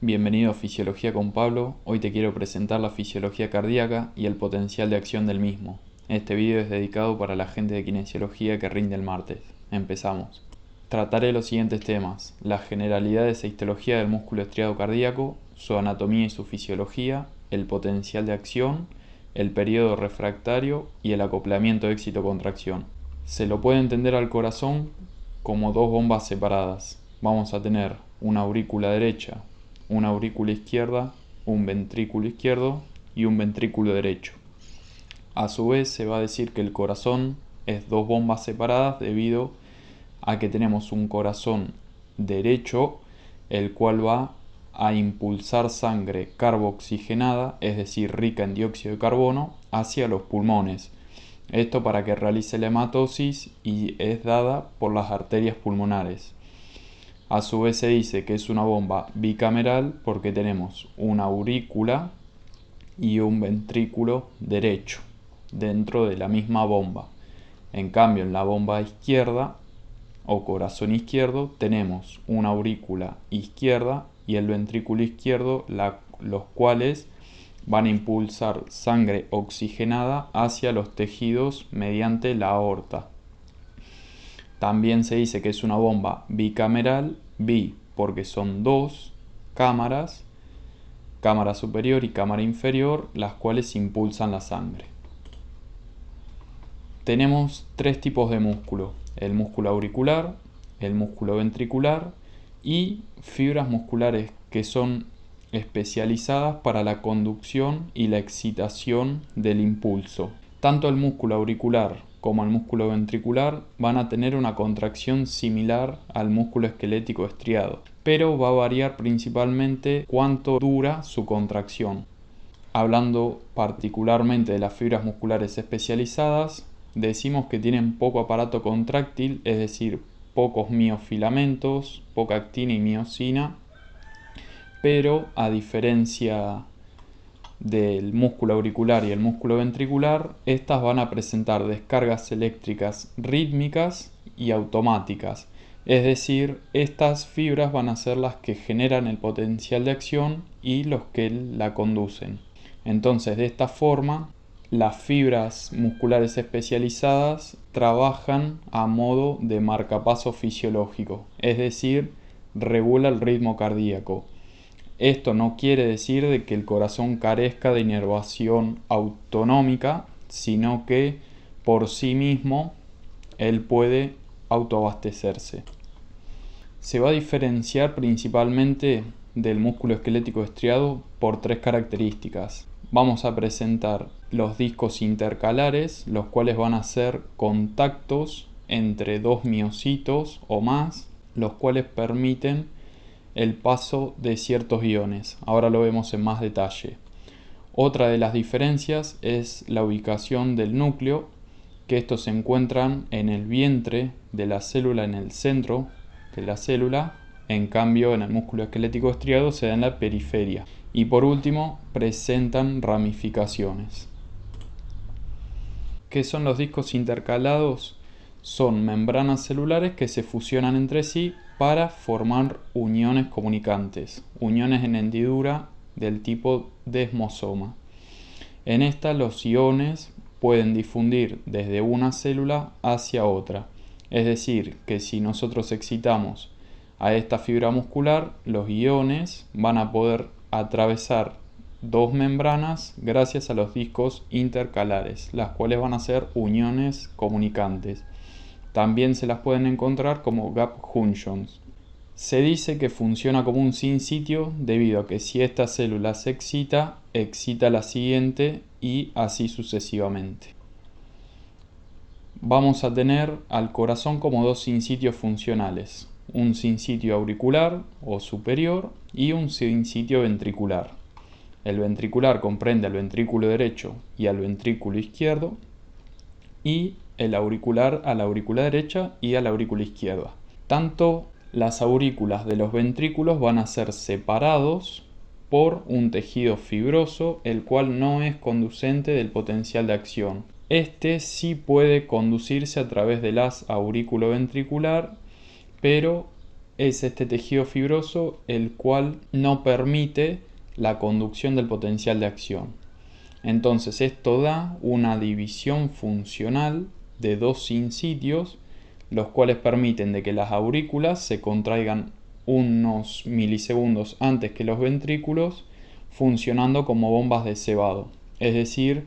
Bienvenido a Fisiología con Pablo. Hoy te quiero presentar la fisiología cardíaca y el potencial de acción del mismo. Este video es dedicado para la gente de kinesiología que rinde el martes. Empezamos. Trataré los siguientes temas: la generalidad de esa histología del músculo estriado cardíaco, su anatomía y su fisiología, el potencial de acción, el periodo refractario y el acoplamiento éxito-contracción. Se lo puede entender al corazón como dos bombas separadas. Vamos a tener una aurícula derecha, una aurícula izquierda, un ventrículo izquierdo y un ventrículo derecho. A su vez se va a decir que el corazón es dos bombas separadas debido a que tenemos un corazón derecho, el cual va a impulsar sangre carboxigenada, es decir, rica en dióxido de carbono, hacia los pulmones. Esto para que realice la hematosis y es dada por las arterias pulmonares. A su vez se dice que es una bomba bicameral porque tenemos una aurícula y un ventrículo derecho dentro de la misma bomba. En cambio, en la bomba izquierda o corazón izquierdo tenemos una aurícula izquierda y el ventrículo izquierdo, los cuales van a impulsar sangre oxigenada hacia los tejidos mediante la aorta. También se dice que es una bomba bicameral, porque son dos cámaras, cámara superior y cámara inferior, las cuales impulsan la sangre. Tenemos tres tipos de músculo: el músculo auricular, el músculo ventricular y fibras musculares que son especializadas para la conducción y la excitación del impulso. Tanto el músculo auricular como el músculo ventricular van a tener una contracción similar al músculo esquelético estriado, pero va a variar principalmente cuánto dura su contracción. Hablando particularmente de las fibras musculares especializadas, decimos que tienen poco aparato contráctil, es decir, pocos miofilamentos, poca actina y miosina, pero a diferencia del músculo auricular y el músculo ventricular, estas van a presentar descargas eléctricas rítmicas y automáticas. Es decir, estas fibras van a ser las que generan el potencial de acción y los que la conducen. Entonces, de esta forma, las fibras musculares especializadas trabajan a modo de marcapaso fisiológico, es decir, regula el ritmo cardíaco. Esto no quiere decir de que el corazón carezca de inervación autonómica, sino que por sí mismo él puede autoabastecerse. Se va a diferenciar principalmente del músculo esquelético estriado por tres características. Vamos a presentar los discos intercalares, los cuales van a ser contactos entre dos miocitos o más, los cuales permiten el paso de ciertos iones. Ahora lo vemos en más detalle. Otra de las diferencias es la ubicación del núcleo, que estos se encuentran en el vientre de la célula, en el centro de la célula. En cambio, en el músculo esquelético estriado se da en la periferia. Y por último, presentan ramificaciones. ¿Qué son los discos intercalados? Son membranas celulares que se fusionan entre sí para formar uniones comunicantes, uniones en hendidura del tipo desmosoma. En esta los iones pueden difundir desde una célula hacia otra, es decir, que si nosotros excitamos a esta fibra muscular, los iones van a poder atravesar dos membranas gracias a los discos intercalares, las cuales van a ser uniones comunicantes. También se las pueden encontrar como gap junctions. Se dice que funciona como un sinsitio debido a que si esta célula se excita, excita la siguiente y así sucesivamente. Vamos a tener al corazón como dos sinsitios funcionales: un sinsitio auricular o superior y un sinsitio ventricular. El ventricular comprende al ventrículo derecho y al ventrículo izquierdo, y el auricular a la aurícula derecha y a la aurícula izquierda. Tanto las aurículas de los ventrículos van a ser separados por un tejido fibroso, el cual no es conducente del potencial de acción. Este sí puede conducirse a través del haz aurículo-ventricular, pero es este tejido fibroso el cual no permite la conducción del potencial de acción. Entonces esto da una división funcional de dos sinsitios, los cuales permiten de que las aurículas se contraigan unos milisegundos antes que los ventrículos, funcionando como bombas de cebado, es decir,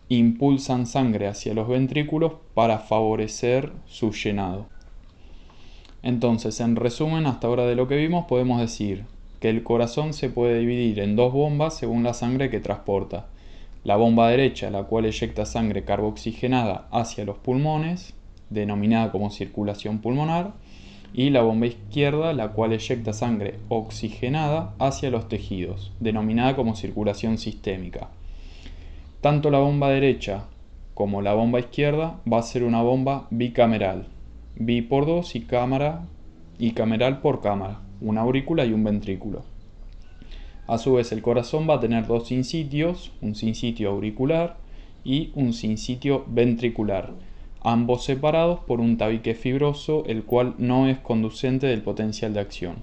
impulsan sangre hacia los ventrículos para favorecer su llenado. Entonces, en resumen, hasta ahora de lo que vimos, podemos decir que el corazón se puede dividir en dos bombas según la sangre que transporta. La bomba derecha, la cual eyecta sangre carbooxigenada hacia los pulmones, denominada como circulación pulmonar, y la bomba izquierda, la cual eyecta sangre oxigenada hacia los tejidos, denominada como circulación sistémica. Tanto la bomba derecha como la bomba izquierda va a ser una bomba bicameral, bi por dos y cameral por cámara, una aurícula y un ventrículo. A su vez, el corazón va a tener dos sinsitios, un sinsitio auricular y un sinsitio ventricular, ambos separados por un tabique fibroso, el cual no es conducente del potencial de acción.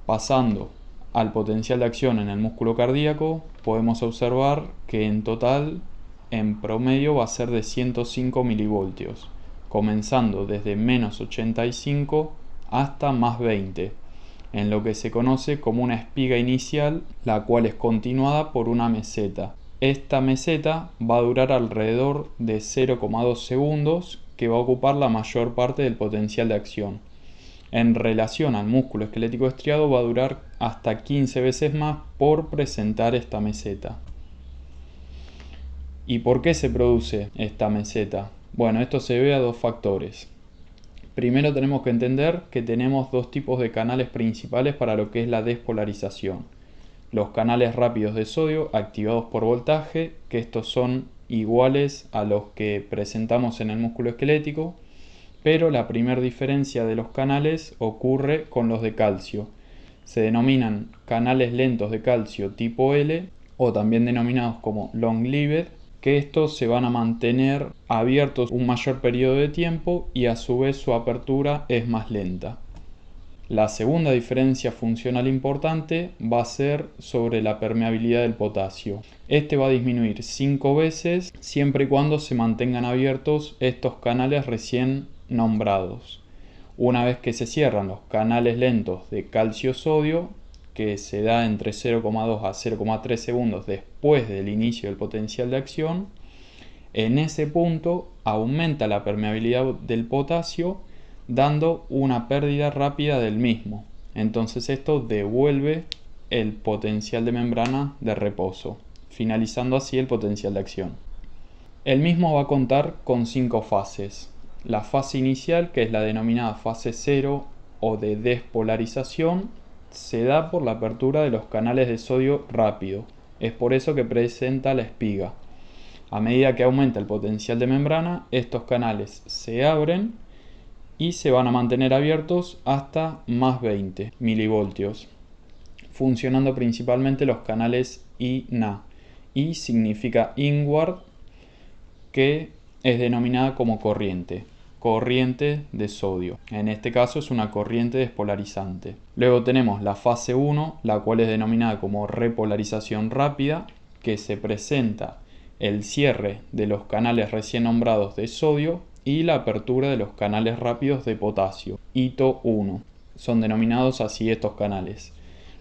Pasando al potencial de acción en el músculo cardíaco, podemos observar que en total, en promedio, va a ser de 105 milivoltios, comenzando desde menos 85 hasta más 20, en lo que se conoce como una espiga inicial, la cual es continuada por una meseta. Esta meseta va a durar alrededor de 0,2 segundos, que va a ocupar la mayor parte del potencial de acción. En relación al músculo esquelético estriado, va a durar hasta 15 veces más por presentar esta meseta. ¿Y por qué se produce esta meseta? Bueno, esto se debe a dos factores. Primero tenemos que entender que tenemos dos tipos de canales principales para lo que es la despolarización. Los canales rápidos de sodio activados por voltaje, que estos son iguales a los que presentamos en el músculo esquelético, pero la primera diferencia de los canales ocurre con los de calcio. Se denominan canales lentos de calcio tipo L, o también denominados como long-lived, que estos se van a mantener abiertos un mayor periodo de tiempo y a su vez su apertura es más lenta. La segunda diferencia funcional importante va a ser sobre la permeabilidad del potasio. Este va a disminuir 5 veces siempre y cuando se mantengan abiertos estos canales recién nombrados. Una vez que se cierran los canales lentos de calcio-sodio, que se da entre 0,2 a 0,3 segundos después del inicio del potencial de acción, en ese punto aumenta la permeabilidad del potasio, dando una pérdida rápida del mismo. Entonces esto devuelve el potencial de membrana de reposo, finalizando así el potencial de acción. El mismo va a contar con 5 fases. La fase inicial, que es la denominada fase 0 o de despolarización, se da por la apertura de los canales de sodio rápido. Es por eso que presenta la espiga. A medida que aumenta el potencial de membrana, estos canales se abren y se van a mantener abiertos hasta más 20 milivoltios, funcionando principalmente los canales I-Na. I significa inward, que es denominada como corriente de sodio. En este caso es una corriente despolarizante. Luego tenemos la fase 1, la cual es denominada como repolarización rápida, que se presenta el cierre de los canales recién nombrados de sodio y la apertura de los canales rápidos de potasio, hito 1. Son denominados así estos canales.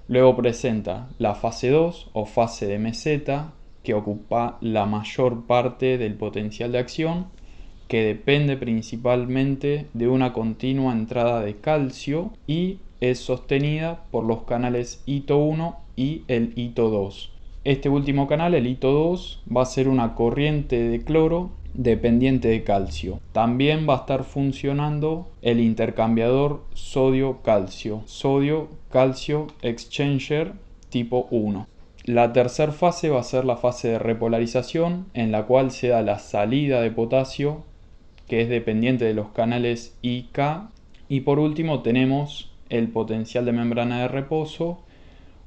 Luego presenta la fase 2 o fase de meseta, que ocupa la mayor parte del potencial de acción, que depende principalmente de una continua entrada de calcio y es sostenida por los canales hito 1 y el hito 2. Este último canal, el hito 2, va a ser una corriente de cloro dependiente de calcio. También va a estar funcionando el intercambiador sodio-calcio, sodio-calcio exchanger tipo 1. La tercera fase va a ser la fase de repolarización, en la cual se da la salida de potasio, que es dependiente de los canales I-K. Y por último tenemos el potencial de membrana de reposo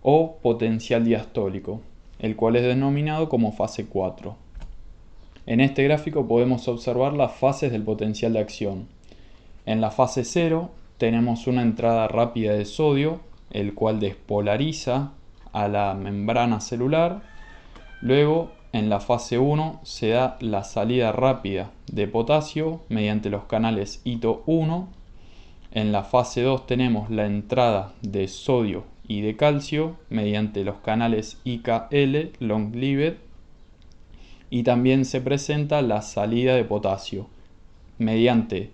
o potencial diastólico, el cual es denominado como fase 4. En este gráfico podemos observar las fases del potencial de acción. En la fase 0 tenemos una entrada rápida de sodio, el cual despolariza a la membrana celular. Luego, en la fase 1 se da la salida rápida de potasio mediante los canales Ito-1. En la fase 2 tenemos la entrada de sodio y de calcio mediante los canales IKL, long-lived, y también se presenta la salida de potasio mediante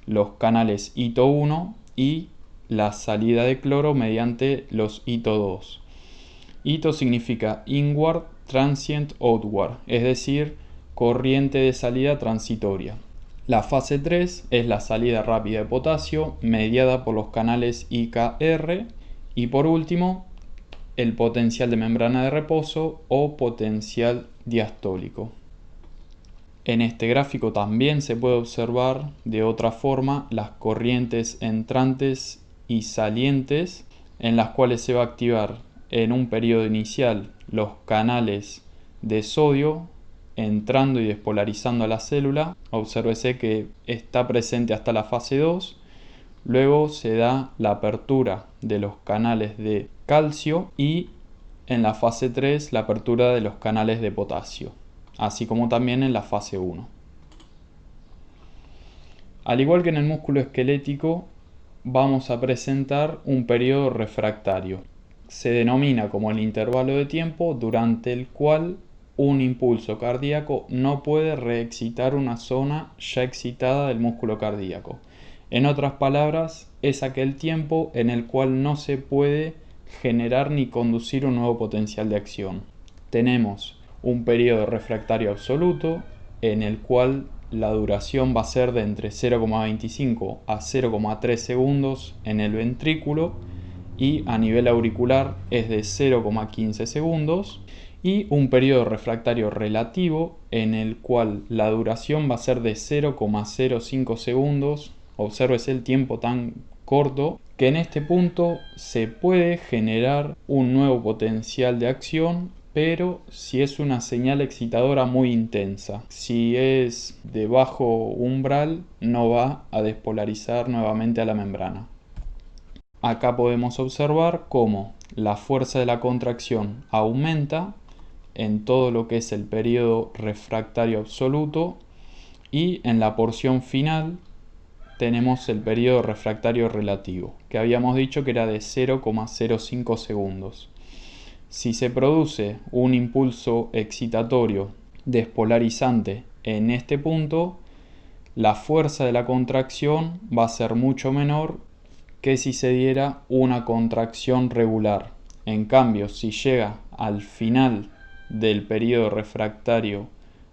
los canales Ito-1 y la salida de cloro mediante los Ito-2. Ito significa inward transient outward, es decir, corriente de salida transitoria. La fase 3 es la salida rápida de potasio mediada por los canales IKR, y por último el potencial de membrana de reposo o potencial diastólico. En este gráfico también se puede observar de otra forma las corrientes entrantes y salientes, en las cuales se va a activar en un periodo inicial los canales de sodio entrando y despolarizando a la célula. Obsérvese que está presente hasta la fase 2. Luego se da la apertura de los canales de calcio y en la fase 3 la apertura de los canales de potasio, así como también en la fase 1. Al igual que en el músculo esquelético, vamos a presentar un periodo refractario. Se denomina como el intervalo de tiempo durante el cual un impulso cardíaco no puede reexcitar una zona ya excitada del músculo cardíaco. En otras palabras, es aquel tiempo en el cual no se puede generar ni conducir un nuevo potencial de acción. Tenemos un periodo refractario absoluto en el cual la duración va a ser de entre 0,25 a 0,3 segundos en el ventrículo y a nivel auricular es de 0,15 segundos, y un periodo refractario relativo en el cual la duración va a ser de 0,05 segundos. Obsérvese el tiempo tan corto que en este punto se puede generar un nuevo potencial de acción, pero si es una señal excitadora muy intensa. Si es de bajo umbral, no va a despolarizar nuevamente a la membrana. Acá podemos observar cómo la fuerza de la contracción aumenta en todo lo que es el periodo refractario absoluto, y en la porción final tenemos el periodo refractario relativo, que habíamos dicho que era de 0,05 segundos. Si se produce un impulso excitatorio despolarizante en este punto, la fuerza de la contracción va a ser mucho menor que si se diera una contracción regular. En cambio, si llega al final del periodo refractario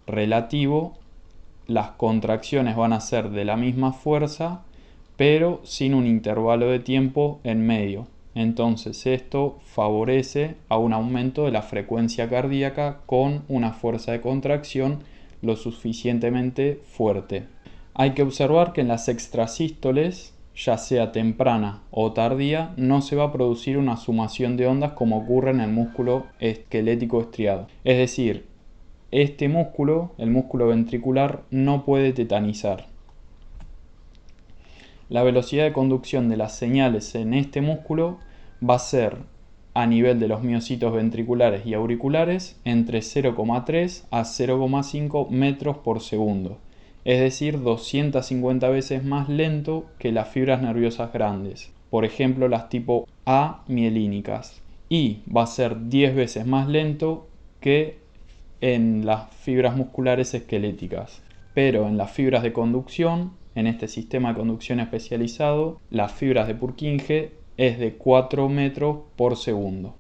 relativo, las contracciones van a ser de la misma fuerza, pero sin un intervalo de tiempo en medio. Entonces esto favorece a un aumento de la frecuencia cardíaca con una fuerza de contracción lo suficientemente fuerte. Hay que observar que en las extrasístoles, ya sea temprana o tardía, no se va a producir una sumación de ondas como ocurre en el músculo esquelético estriado. Es decir, este músculo, el músculo ventricular, no puede tetanizar. La velocidad de conducción de las señales en este músculo va a ser, a nivel de los miocitos ventriculares y auriculares, entre 0,3 a 0,5 metros por segundo. Es decir, 250 veces más lento que las fibras nerviosas grandes, por ejemplo las tipo A mielínicas, y va a ser 10 veces más lento que en las fibras musculares esqueléticas. Pero en las fibras de conducción, en este sistema de conducción especializado, las fibras de Purkinje es de 4 metros por segundo.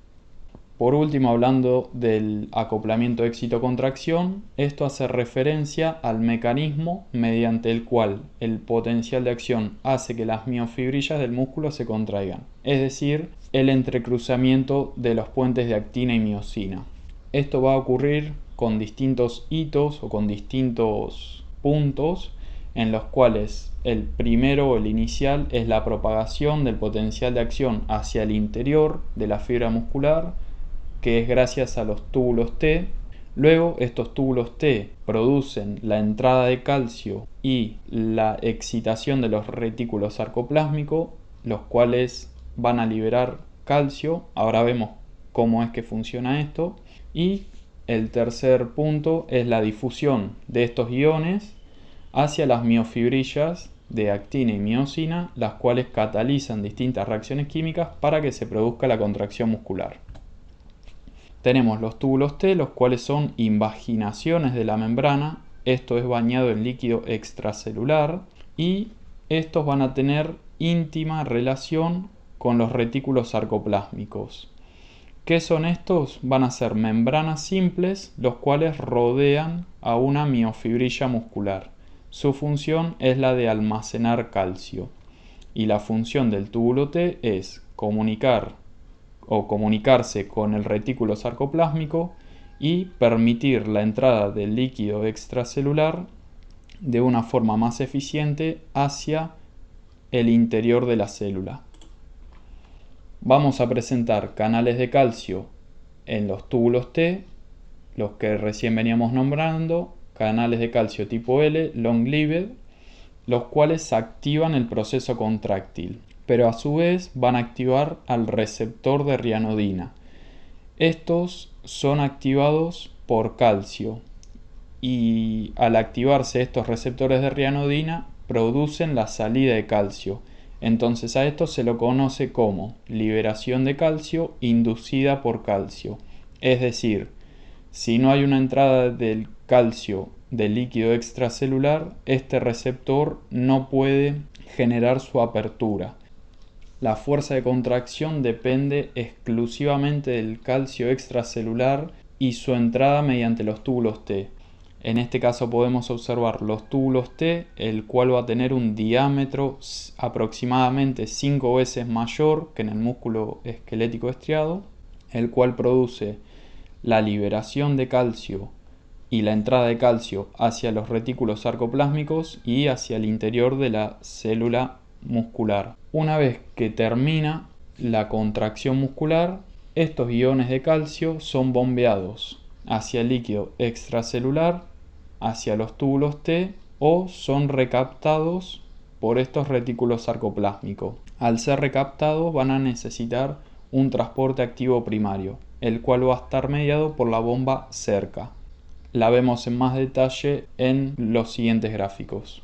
Por último, hablando del acoplamiento éxito-contracción, esto hace referencia al mecanismo mediante el cual el potencial de acción hace que las miofibrillas del músculo se contraigan, es decir, el entrecruzamiento de los puentes de actina y miosina. Esto va a ocurrir con distintos hitos o con distintos puntos, en los cuales el primero o el inicial es la propagación del potencial de acción hacia el interior de la fibra muscular, que es gracias a los túbulos T. Luego estos túbulos T producen la entrada de calcio y la excitación de los retículos sarcoplásmicos, los cuales van a liberar calcio. Ahora vemos cómo es que funciona esto. Y el tercer punto es la difusión de estos iones hacia las miofibrillas de actina y miosina, las cuales catalizan distintas reacciones químicas para que se produzca la contracción muscular. Tenemos los túbulos T, los cuales son invaginaciones de la membrana. Esto es bañado en líquido extracelular y estos van a tener íntima relación con los retículos sarcoplásmicos. ¿Qué son estos? Van a ser membranas simples, los cuales rodean a una miofibrilla muscular. Su función es la de almacenar calcio. Y la función del túbulo T es comunicarse con el retículo sarcoplásmico y permitir la entrada del líquido extracelular de una forma más eficiente hacia el interior de la célula. Vamos a presentar canales de calcio en los túbulos T, los que recién veníamos nombrando, canales de calcio tipo L, long-lived, los cuales activan el proceso contráctil, pero a su vez van a activar al receptor de rianodina. Estos son activados por calcio y al activarse estos receptores de rianodina producen la salida de calcio. Entonces a esto se lo conoce como liberación de calcio inducida por calcio. Es decir, si no hay una entrada del calcio del líquido extracelular, este receptor no puede generar su apertura. La fuerza de contracción depende exclusivamente del calcio extracelular y su entrada mediante los túbulos T. En este caso podemos observar los túbulos T, el cual va a tener un diámetro aproximadamente 5 veces mayor que en el músculo esquelético estriado, el cual produce la liberación de calcio y la entrada de calcio hacia los retículos sarcoplásmicos y hacia el interior de la célula muscular. Una vez que termina la contracción muscular, estos iones de calcio son bombeados hacia el líquido extracelular, hacia los túbulos T, o son recaptados por estos retículos sarcoplásmicos. Al ser recaptados van a necesitar un transporte activo primario, el cual va a estar mediado por la bomba cerca. La vemos en más detalle en los siguientes gráficos.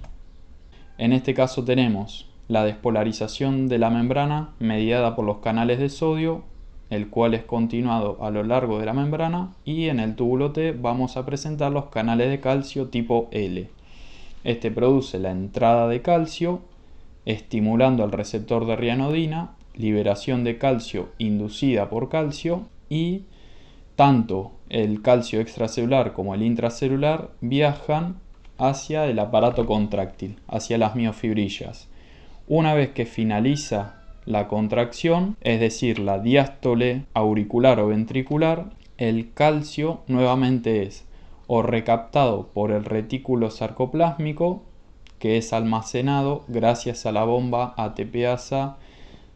En este caso tenemos la despolarización de la membrana mediada por los canales de sodio, el cual es continuado a lo largo de la membrana, y en el túbulo T vamos a presentar los canales de calcio tipo L. Este produce la entrada de calcio, estimulando al receptor de rianodina, liberación de calcio inducida por calcio, y tanto el calcio extracelular como el intracelular viajan hacia el aparato contráctil, hacia las miofibrillas. Una vez que finaliza la contracción, es decir, la diástole auricular o ventricular, el calcio nuevamente es o recaptado por el retículo sarcoplásmico, que es almacenado gracias a la bomba ATPasa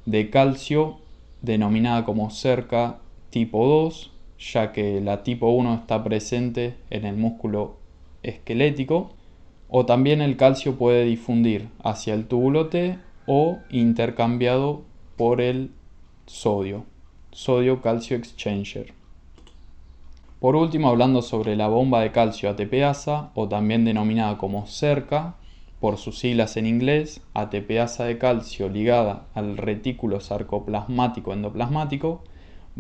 de calcio denominada como cerca tipo 2, ya que la tipo 1 está presente en el músculo esquelético, o también el calcio puede difundir hacia el túbulo T o intercambiado por el sodio-calcio exchanger. Por último, hablando sobre la bomba de calcio ATPasa, o también denominada como cerca, por sus siglas en inglés, ATPasa de calcio ligada al retículo sarcoplasmático endoplasmático,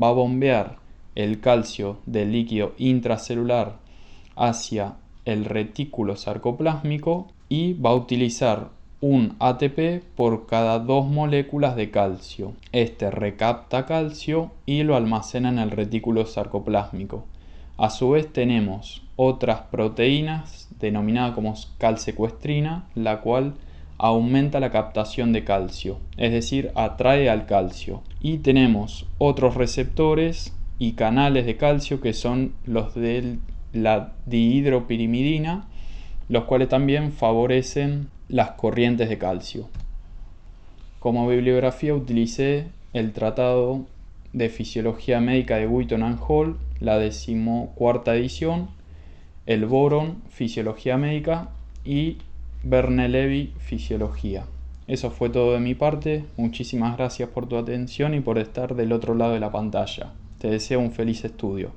va a bombear el calcio del líquido intracelular hacia el retículo sarcoplásmico y va a utilizar un ATP por cada 2 moléculas de calcio. Este recapta calcio y lo almacena en el retículo sarcoplásmico. A su vez tenemos otras proteínas denominadas como calsecuestrina, la cual aumenta la captación de calcio, es decir, atrae al calcio. Y tenemos otros receptores y canales de calcio que son los de la dihidropirimidina, los cuales también favorecen las corrientes de calcio. Como bibliografía utilicé el tratado de Fisiología Médica de Wheaton and Hall, la 14ª edición, el Boron, Fisiología Médica, y Verne-Levi, Fisiología. Eso fue todo de mi parte. Muchísimas gracias por tu atención y por estar del otro lado de la pantalla. Te deseo un feliz estudio.